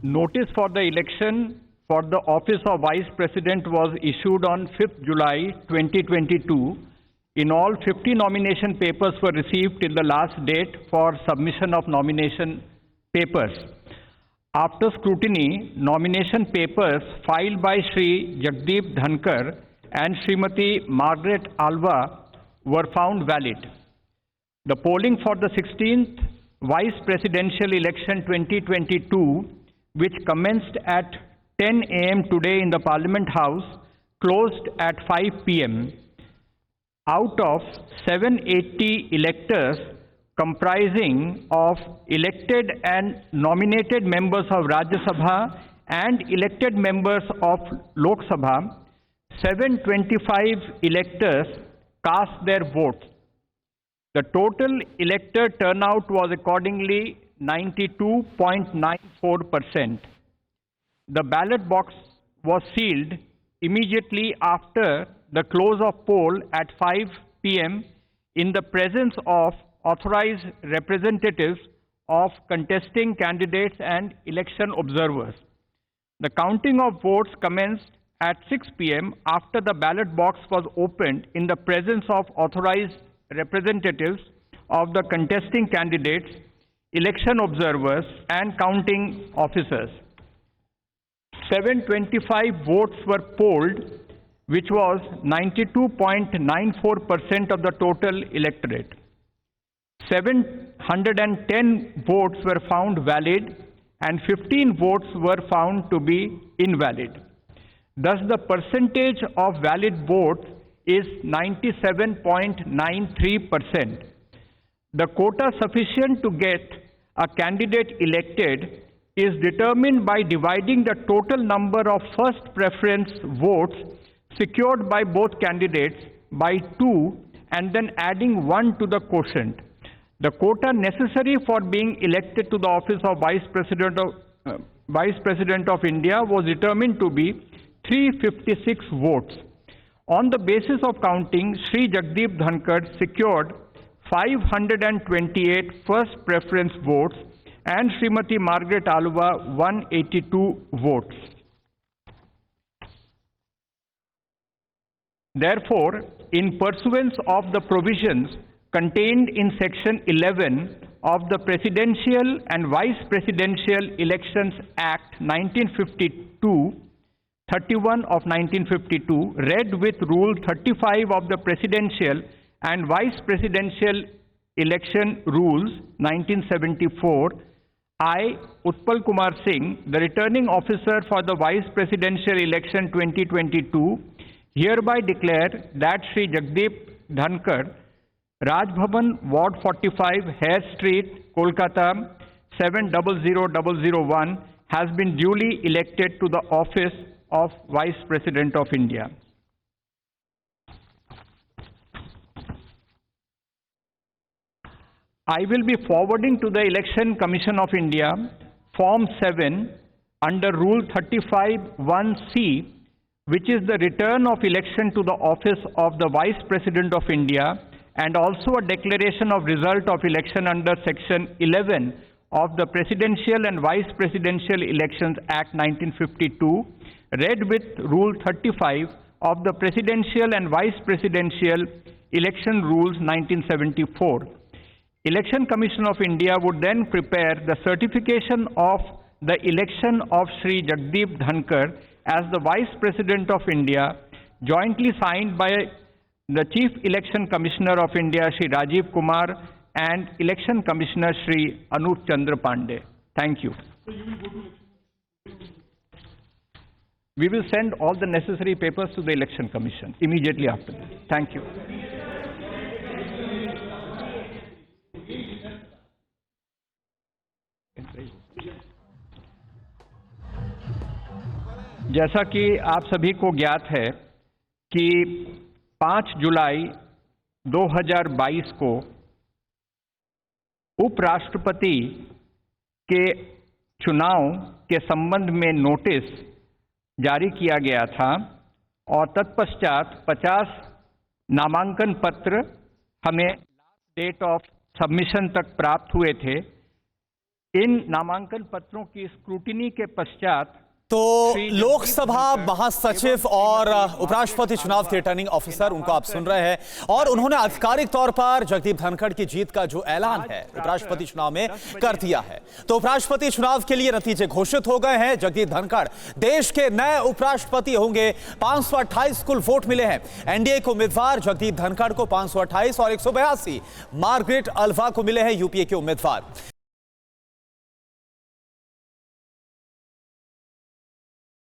Notice for the election for the office of Vice President was issued on 5th July 2022. In all, 50 nomination papers were received till the last date for submission of nomination papers. After scrutiny, nomination papers filed by Shri Jagdeep Dhankar and Srimati Margaret Alva were found valid. The polling for the 16th Vice Presidential Election 2022, which commenced at 10 a.m. today in the Parliament House, closed at 5 p.m. Out of 780 electors comprising of elected and nominated members of Rajya Sabha and elected members of Lok Sabha, 725 electors cast their votes. The total elector turnout was accordingly 92.94%. The ballot box was sealed immediately after the close of poll at 5 p.m. in the presence of authorized representatives of contesting candidates and election observers. The counting of votes commenced at 6 p.m. after the ballot box was opened in the presence of authorized representatives of the contesting candidates, election observers, and counting officers. 725 votes were polled, which was 92.94% of the total electorate. 710 votes were found valid and 15 votes were found to be invalid. Thus, the percentage of valid votes is 97.93%. The quota sufficient to get a candidate elected is determined by dividing the total number of first preference votes secured by both candidates by 2 and then adding 1 to the quotient. The quota necessary for being elected to the office of Vice President of India was determined to be 356 votes. On the basis of counting, Shri Jagdeep Dhankar secured 528 first preference votes and Srimati Margaret Alva 182 votes. Therefore, in pursuance of the provisions contained in Section 11 of the Presidential and Vice Presidential Elections Act 1952, 31 of 1952, read with Rule 35 of the Presidential and Vice Presidential Election Rules 1974, I, Utpal Kumar Singh, the Returning Officer for the Vice Presidential Election 2022, hereby declare that Shri Jagdeep Dhankar, Raj Bhavan, Ward 45, Hare Street, Kolkata 700001, has been duly elected to the office of Vice President of India. I will be forwarding to the Election Commission of India Form 7 under Rule 35(1)(c), which is the return of election to the office of the Vice President of India, and also a declaration of result of election under Section 11 of the Presidential and Vice Presidential Elections Act 1952, read with Rule 35 of the Presidential and Vice Presidential Election Rules 1974. Election Commission of India would then prepare the certification of the election of Shri Jagdeep Dhankar as the Vice President of India, jointly signed by the Chief Election Commissioner of India, Shri Rajiv Kumar, and Election Commissioner, Shri Anup Chandra Pandey. Thank you. We will send all the necessary papers to the Election Commission immediately after this. Thank you. जैसा कि आप सभी को ज्ञात है कि 5 जुलाई 2022 को उपराष्ट्रपति के चुनाव के संबंध में नोटिस जारी किया गया था और तत्पश्चात 50 नामांकन पत्र हमें लास्ट डेट ऑफ सबमिशन तक प्राप्त हुए थे। इन नामांकन पत्रों की स्क्रूटिनी के पश्चात तो लोकसभा महासचिव और उपराष्ट्रपति चुनाव के रिटर्निंग ऑफिसर, उनको आप सुन रहे हैं, और उन्होंने आधिकारिक तौर पर जगदीप धनकड़ की जीत का जो ऐलान है उपराष्ट्रपति चुनाव में कर दिया है। तो उपराष्ट्रपति चुनाव के लिए नतीजे घोषित हो गए हैं। जगदीप धनकड़ देश के नए उपराष्ट्रपति होंगे। 528 कुल वोट मिले हैं। एनडीए के उम्मीदवार जगदीप धनकड़ को 528 और 182 मार्गरेट अल्वा को मिले हैं यूपीए के उम्मीदवार।